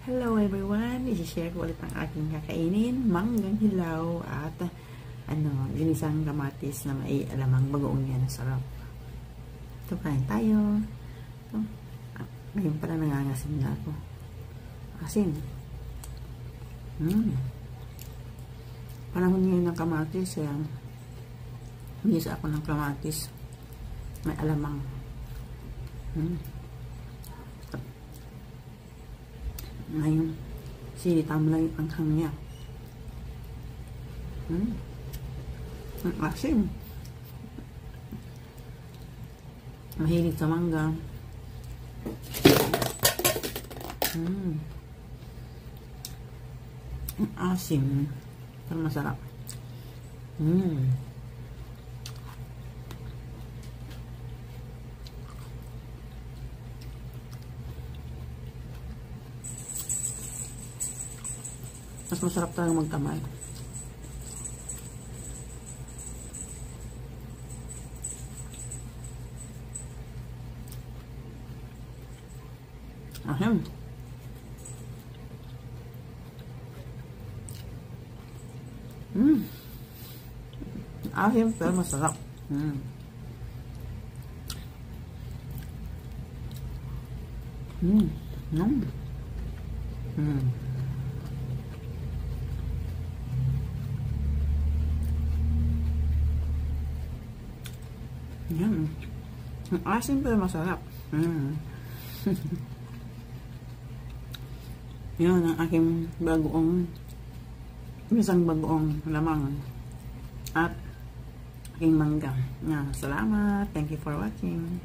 Hello everyone! I-share ko ulit ang aking kakainin, manggang hilaw at ginisang kamatis na may alamang bagoong yan. Sarap. Ito, kain tayo. Ito. Ngayon pala nangangasim na ako. Asin. Panahon ngayon ng kamatis. Ginisa ako ng kamatis. May alamang. Ngayon, sinitam lang yung anghang niya. Ang asim. Mahilig sa mangga. Ang asim. Pero masarap. Mas masarap talaga magkamay. Ahem. Ahem pero masarap. Yan. Ang asim pero masarap. Yan ang aking isang bagoong lamang at aking mangga. Salamat. Thank you for watching.